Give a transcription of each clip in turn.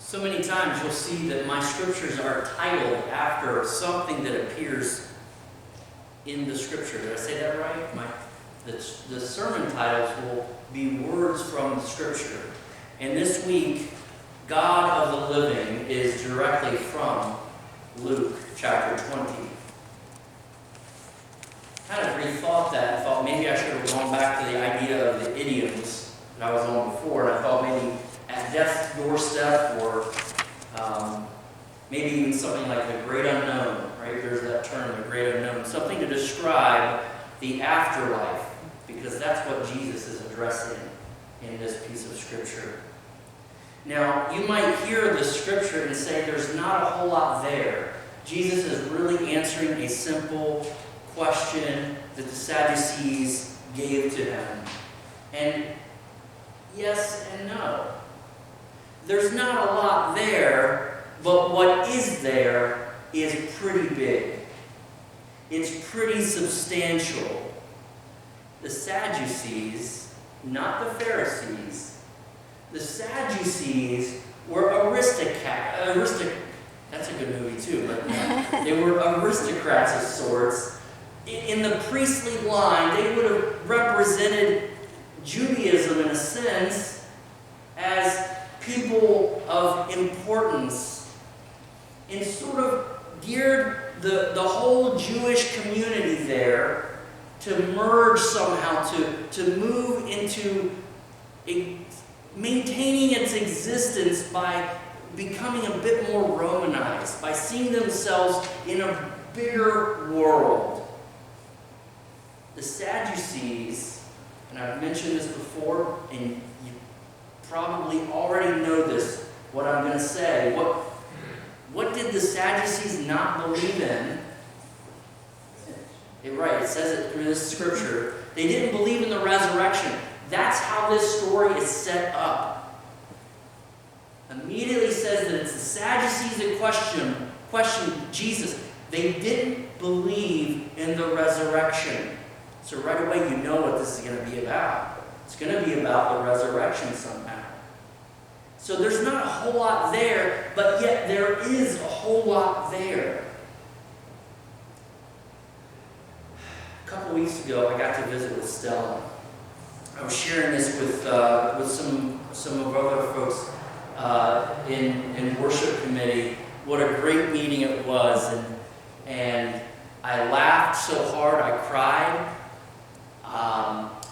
So many times you'll see that my scriptures are titled after something that appears in the scripture. Did I say that right? The sermon titles will be words from the scripture. And this week, God of the Living is directly from Luke chapter 20. I kind of rethought that and thought maybe I should have gone back to the idea of the idioms that I was on before. And I thought maybe at death's doorstep, or maybe even something like the great unknown, right? There's that term, the great unknown. Something to describe the afterlife, because that's what Jesus is addressing in this piece of scripture. Now, you might hear the scripture and say there's not a whole lot there. Jesus is really answering a simple question that the Sadducees gave to him. And yes and no. There's not a lot there, but what is there is pretty big. It's pretty substantial. The Sadducees, not the Pharisees, the Sadducees were aristocrats. That's a good movie too, but they were aristocrats of sorts. In the priestly line, they would have represented Judaism in a sense as people of importance, and sort of geared the whole Jewish community there to merge somehow, to move into maintaining its existence by becoming a bit more Romanized, by seeing themselves in a bigger world. The Sadducees, and I've mentioned this before, and you probably already know this, what I'm going to say. What did the Sadducees not believe in? It says it through this scripture. They didn't believe in the resurrection. That's how this story is set up. Immediately says that it's the Sadducees that question Jesus. They didn't believe in the resurrection. So right away you know what this is going to be about. It's going to be about the resurrection somehow. So there's not a whole lot there, but yet there is a whole lot there. A couple weeks ago I got to visit with Stella. I was sharing this with some of our other folks in worship committee. What a great meeting it was, and I laughed so hard I cried.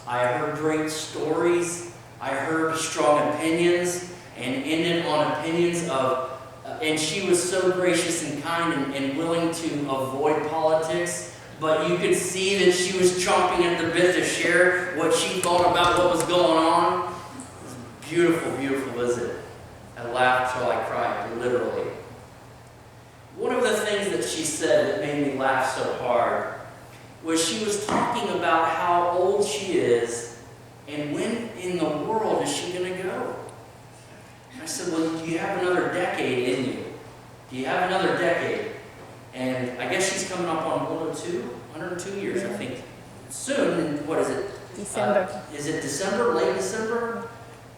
I heard great stories. I heard strong opinions, and ended on opinions of. And she was so gracious and kind and willing to avoid politics. But you could see that she was chomping at the bit to share what she thought about what was going on. It was a beautiful, beautiful visit. I laughed till I cried, literally. One of the things that she said that made me laugh so hard was she was talking about how old she is and when in the world is she going to go. I said, well, do you have another decade in you? Do you have another decade? And I guess she's coming up on 102 years, I think. Soon, and what is it? December. Is it December, late December?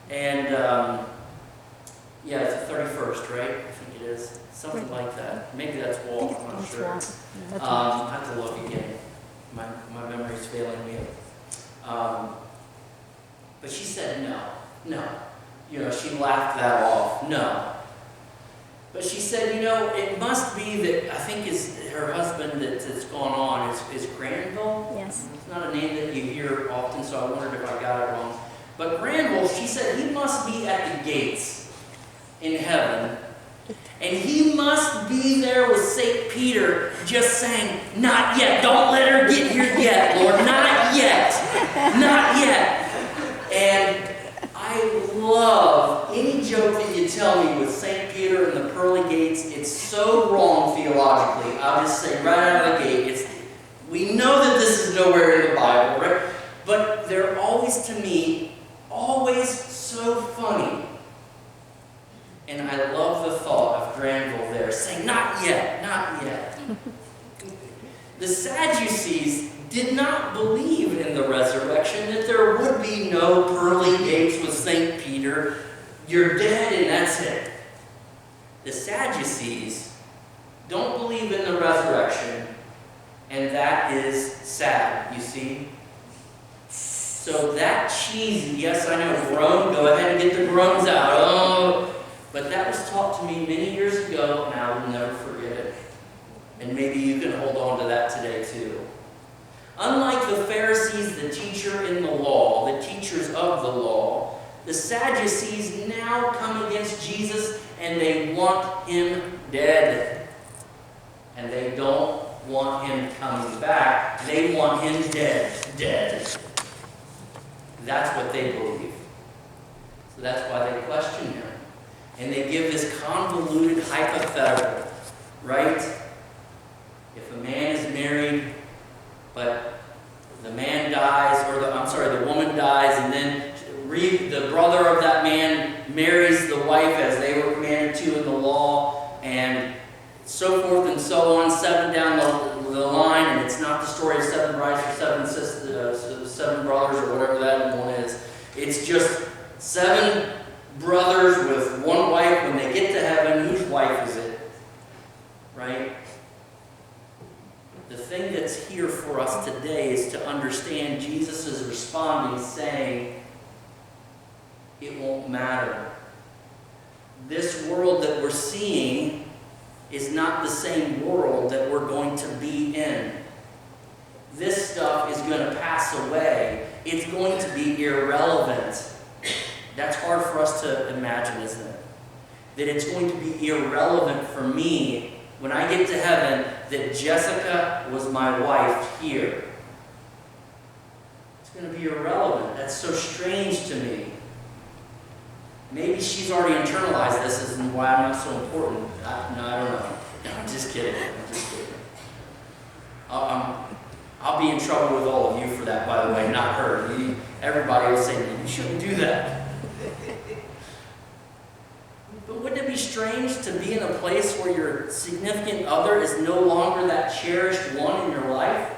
And, yeah, it's the 31st, right? I think it is. Something like that. Maybe that's Walt, I'm not sure. I have to look again. My memory's failing me. But she said no. She laughed that off. No. But she said, it must be that, I think her husband that's gone on is Granville. Yes. It's not a name that you hear often, so I wondered if I got it wrong. But Granville, she said, he must be at the gates in heaven. And he must be there with St. Peter just saying, not yet. Don't let her get here yet, Lord. Not yet. Not yet. And I love any joke that you tell me with St. Peter and the pearly gates. It's so wrong theologically. I'll just say right out of the gate, we know that this is nowhere in the Bible, right? But they're always, to me, always so funny. And I love the thought of Granville there saying, not yet, not yet. The Sadducees did not believe in the resurrection, that there would be no pearly gates with St. Peter. You're dead and that's it. The Sadducees don't believe in the resurrection, and that is sad, you see? So that cheesy, yes, I know, groan, go ahead and get the groans out. Oh, but that was taught to me many years ago, and I will never forget it. And maybe you can hold on to that today too. Unlike the Pharisees, the teacher in the law, the teachers of the law, the Sadducees now come against Jesus and they want him dead. And they don't want him coming back. They want him dead. That's what they believe. So that's why they question him. And they give this convoluted hypothetical, right? If a man is married, but the man dies, or the woman dies, and then the brother of that man marries the wife as they were commanded to in the law, and so forth and so on, 7 down the line, and it's not the story of 7 brides or 7 sisters, 7 brothers or whatever that one is. It's just 7 brothers with one wife. When they get to heaven, whose wife is it? Right? The thing that's here for us today is to understand Jesus is responding, saying, it won't matter. This world that we're seeing is not the same world that we're going to be in. This stuff is going to pass away. It's going to be irrelevant. That's hard for us to imagine, isn't it? That it's going to be irrelevant for me when I get to heaven that Jessica was my wife here. It's going to be irrelevant. That's so strange to me. Maybe she's already internalized this and why I'm not so important. I don't know. No, I'm just kidding. I'll be in trouble with all of you for that, by the way, not her. Everybody will say, you shouldn't do that. But wouldn't it be strange to be in a place where your significant other is no longer that cherished one in your life?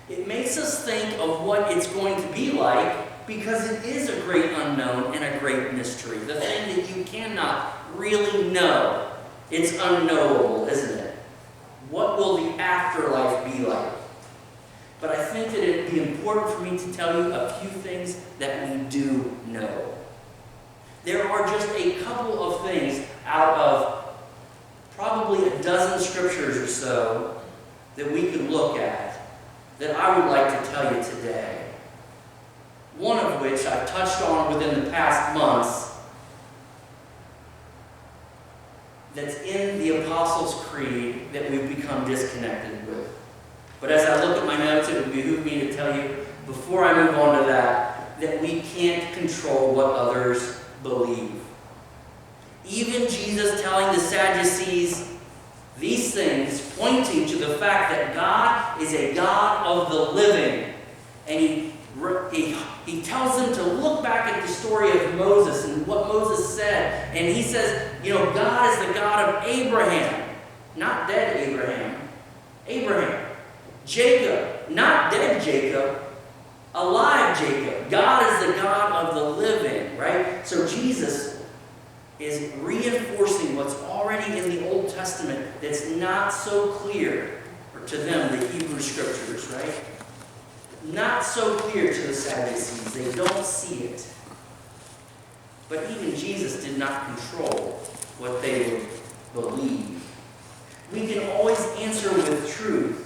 It makes us think of what it's going to be like, because it is a great unknown and a great mystery. The thing that you cannot really know. It's unknowable, isn't it? What will the afterlife be like? But I think that it would be important for me to tell you a few things that we do know. There are just a couple of things out of probably a dozen scriptures or so that we could look at that I would like to tell you today. One of which I've touched on within the past months, that's in the Apostles' Creed that we've become disconnected with. But as I look at my notes, it would behoove me to tell you, before I move on to that we can't control what others believe. Even Jesus telling the Sadducees these things, pointing to the fact that God is a God of the living. And he tells them to look back at the story of Moses and what Moses said. And he says, God is the God of Abraham. Not dead Abraham. Abraham. Jacob. Not dead Jacob. Alive Jacob. God is the God of the living, right? So Jesus is reinforcing what's already in the Old Testament that's not so clear to them, the Hebrew Scriptures, right? Not so clear to the Sadducees. They don't see it. But even Jesus did not control what they would believe. We can always answer with truth.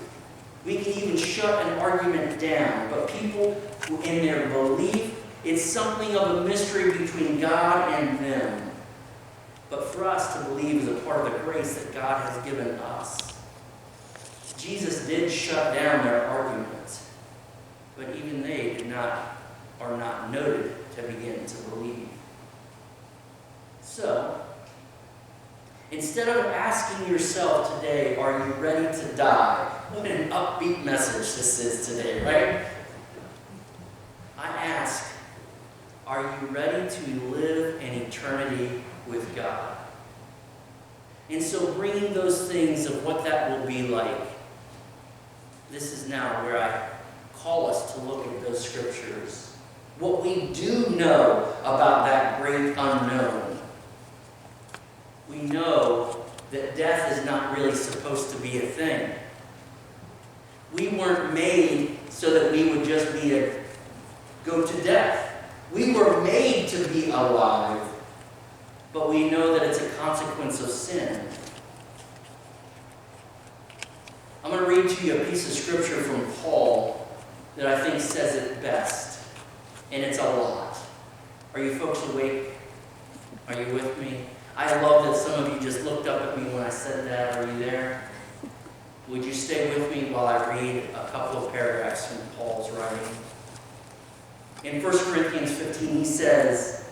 We can even shut an argument down. But people who, in their belief, it's something of a mystery between God and them. But for us to believe is a part of the grace that God has given us. Jesus did shut down their arguments. But even they are not noted to begin to believe. So, instead of asking yourself today, are you ready to die? What an upbeat message this is today, right? I ask, are you ready to live an eternity with God? And so bringing those things of what that will be like, this is now where I call us to look at those scriptures. What we do know about that great unknown. We know that death is not really supposed to be a thing. We weren't made so that we would just go to death. We were made to be alive, but we know that it's a consequence of sin. I'm going to read to you a piece of scripture from Paul that I think says it best, and it's a lot. Are you folks awake? Are you with me? I love that some of you just looked up at me when I said that. Are you there? Would you stay with me while I read a couple of paragraphs from Paul's writing? In 1 Corinthians 15, he says,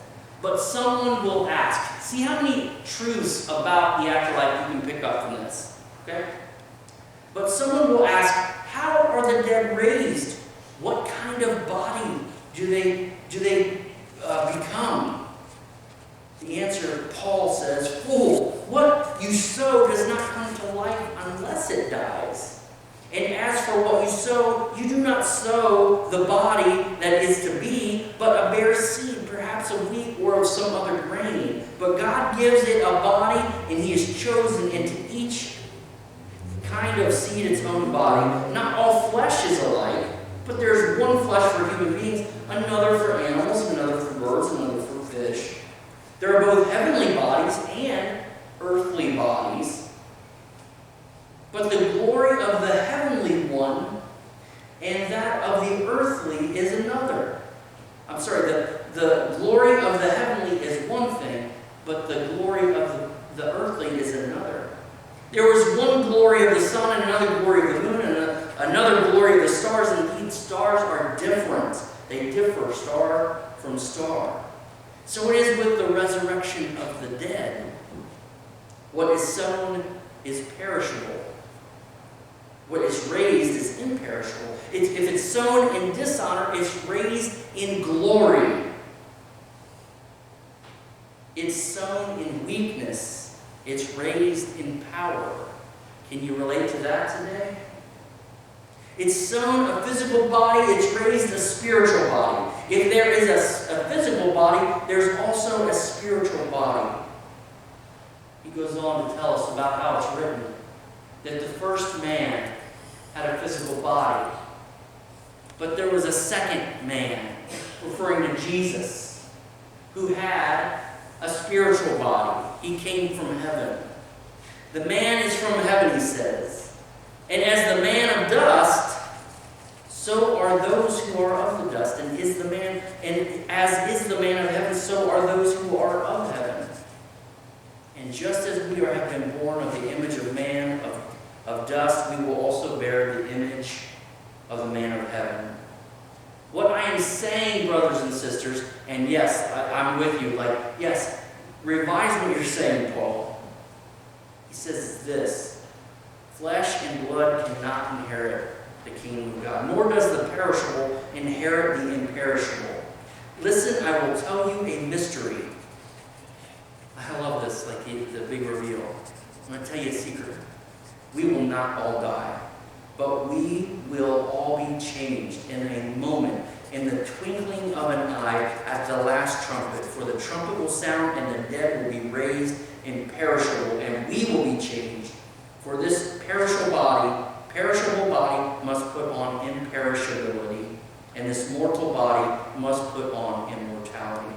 "But someone will ask." See how many truths about the afterlife you can pick up from this. Okay? "But someone will ask, how are the dead raised? What kind of body do they become?" The answer, Paul says, "Fool, what you sow does not come to life unless it dies. And as for what you sow, you do not sow the body that is to be, but a bare seed, perhaps of wheat or of some other grain. But God gives it a body, and He has chosen into each kind of seed its own body. Not all flesh is alike, but there's one flesh for human beings, another for animals, another for birds, another for fish. There are both heavenly bodies and earthly bodies. But the glory of the heavenly one and that of the earthly is another." I'm sorry, the glory of the heavenly is one thing, but the glory of the earthly is another. "There was one glory of the sun and another glory of the moon and another glory of the stars, and each stars are different. They differ star from star. So it is with the resurrection of the dead. What is sown is perishable. What is raised is imperishable. If it's sown in dishonor, it's raised in glory. It's sown in weakness, it's raised in power." Can you relate to that today? It's sown a physical body, it's raised a spiritual body. If there is a physical body, there's also a spiritual body. He goes on to tell us about how it's written that the first man had a physical body, but there was a second man, referring to Jesus, who had a spiritual body. He came from heaven. The man is from heaven, he says. And as the man of dust, so are those who are of the dust. And as is the man of heaven, so are those who are of heaven. And just as we have been born of the image of man, of dust, we will also bear the image of the man of heaven. What I am saying, brothers and sisters, and yes, I'm with you, yes, revise what you're saying, Paul. He says this: flesh and blood cannot inherit the kingdom of God, nor does the perishable inherit the imperishable. Listen, I will tell you a mystery. I love this, the big reveal. I'm going to tell you a secret. We will not all die, but we will all be changed in a moment, in the twinkling of an eye, at the last trumpet. For the trumpet will sound, and the dead will be raised imperishable, and we will be changed. For this perishable body must put on imperishability, and this mortal body must put on immortality.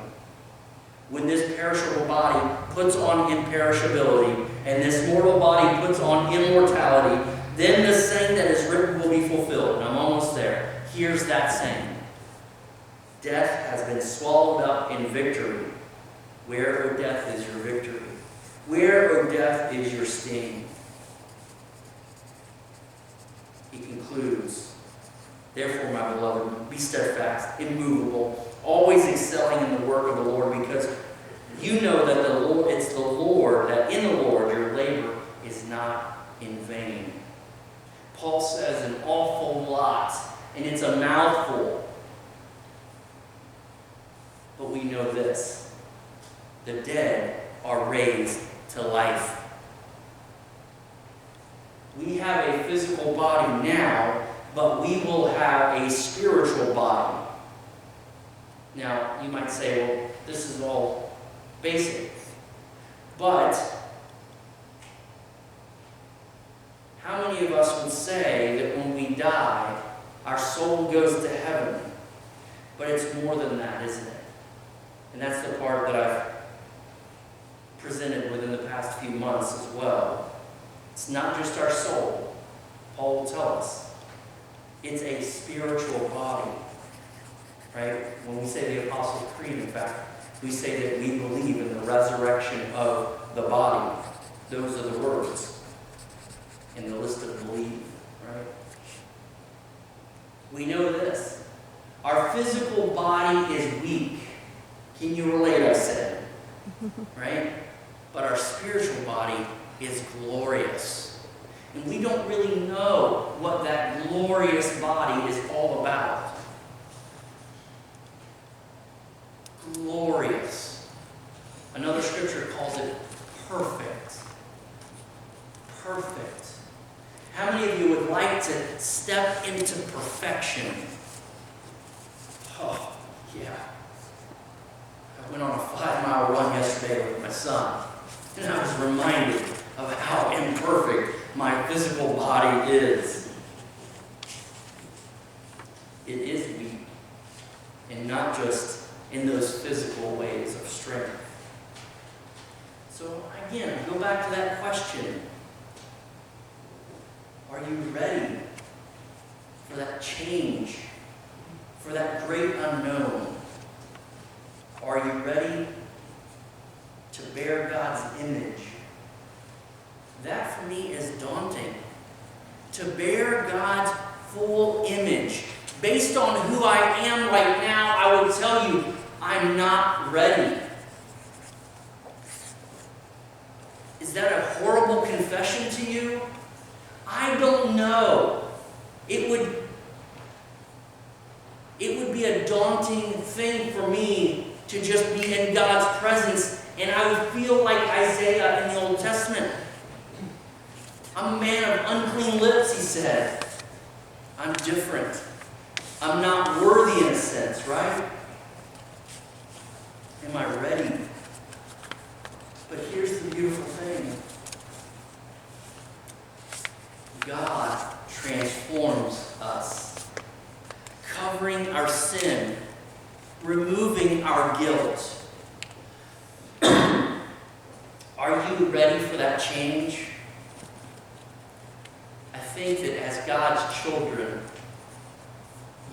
When this perishable body puts on imperishability, and this mortal body puts on immortality, then the saying that is written will be fulfilled. And I'm almost there. Here's that saying: death has been swallowed up in victory. Where, O death, is your victory? Where, O death, is your sting? He concludes, therefore, my beloved, be steadfast, immovable, always excelling in the work of the Lord, because you know that it's the Lord, that in the Lord your labor is not in vain. Paul says an awful lot, and it's a mouthful. But we know this: the dead are raised to life. We have a physical body now, but we will have a spiritual body. Now, you might say, well, this is all basic. But How many of us would say that when we die, our soul goes to heaven? But it's more than that, isn't it? And that's the part that I've presented within the past few months as well. It's not just our soul. Paul will tell us. It's a spiritual body. Right? When we say the Apostles' Creed, in fact, we say that we believe in the resurrection of the body. Those are the words in the list of believe. Right? We know this. Our physical body is weak. Can you relate, I said? Right? But our spiritual body is glorious. And we don't really know what that glorious body is all about. Glorious. Another scripture calls it perfect. Perfect. How many of you would like to step into perfection? Oh, yeah. I went on a 5-mile run yesterday with my son, and I was reminded of how imperfect my physical body is. It is weak, and not just in those physical ways of strength. So again, go back to that question. Are you ready for that change, for that great unknown? Are you ready to bear God's image? That for me is daunting. To bear God's full image. Based on who I am right now, I would tell you, I'm not ready. Is that a horrible confession to you? I don't know. It would be a daunting thing for me to just be in God's presence, and I would feel like Isaiah in the Old Testament. I'm a man of unclean lips, he said. I'm different. I'm not worthy in a sense, right? Am I ready? But here's the beautiful thing. God transforms us, covering our sin, removing our guilt. Are you ready for that change? I think that as God's children,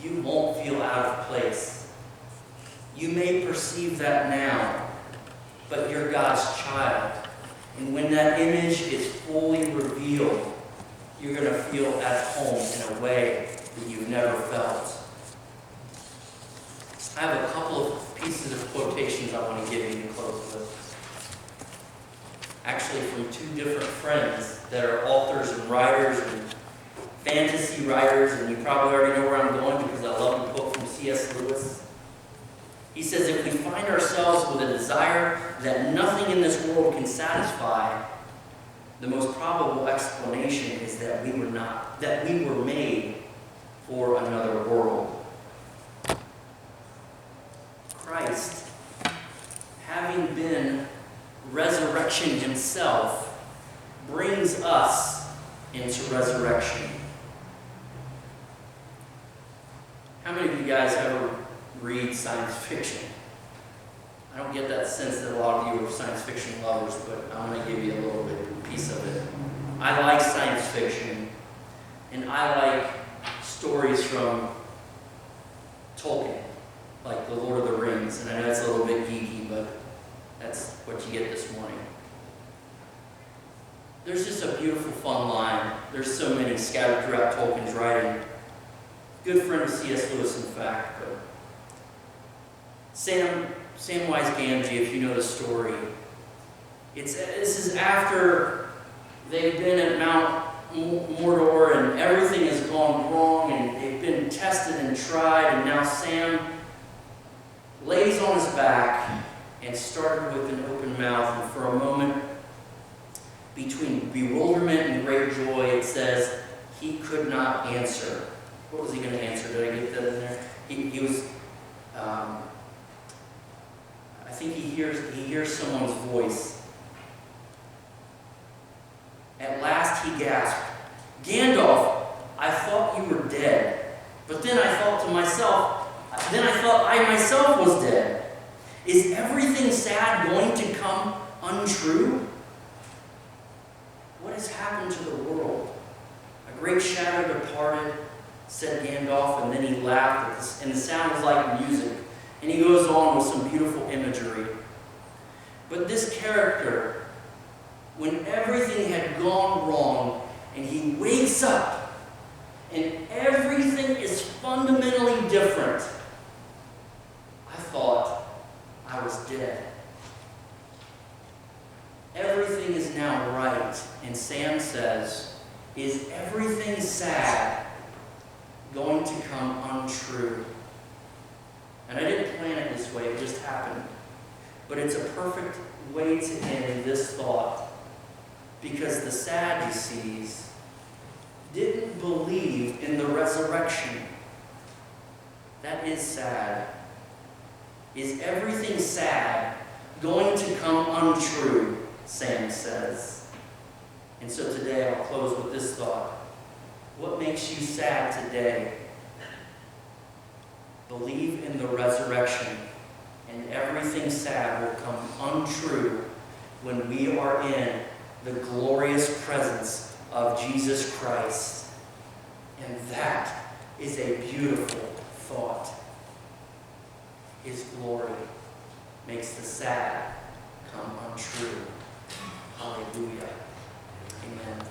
you won't feel out of place. You may perceive that now, but you're God's child. And when that image is fully revealed, you're going to feel at home in a way that you've never felt. I have a couple of pieces of quotations I want to give you to close with. Actually, from two different friends that are authors and writers and fantasy writers, and you probably already know where I'm going because I love the quote from C.S. Lewis. He says, if we find ourselves with a desire that nothing in this world can satisfy, the most probable explanation is that we were made for another world. Christ, having been resurrection himself, brings us into resurrection. How many of you guys ever read science fiction? I don't get that sense that a lot of you are science fiction lovers, but I'm going to give you a little bit piece of it. I like science fiction, and I like stories from Tolkien, like The Lord of the Rings. And I know it's a little bit geeky, but that's what you get this morning. There's just a beautiful, fun line. There's so many scattered throughout Tolkien's writing. Good friend of C.S. Lewis, in fact. But Samwise Gamgee, if you know the story, this is after they've been at Mount Mordor and everything has gone wrong and they've been tested and tried, and now Sam lays on his back and started with an open mouth, and for a moment, between bewilderment and great joy, it says he could not answer. What was he going to answer? Did I get that in there? He was, I think he hears someone's voice. At last he gasped, Gandalf, I thought you were dead. But then I thought to myself, I myself was dead. Is everything sad going to come untrue? What has happened to the world? A great shadow departed, said Gandalf, and then he laughed, and the sound was like music. And he goes on with some beautiful imagery. But this character, when everything had gone wrong, and he wakes up, and everything is fundamentally different, I thought I was dead. Everything is now right. And Sam says, is everything sad going to come untrue? And I didn't plan it this way, it just happened. But it's a perfect way to end this thought. Because the Sadducees didn't believe in the resurrection. That is sad. Is everything sad going to come untrue? Sam says. And so today I'll close with this thought. What makes you sad today? Believe in the resurrection, and everything sad will come untrue when we are in the glorious presence of Jesus Christ. And that is a beautiful thought. His glory makes the sad come untrue. Hallelujah. Amen.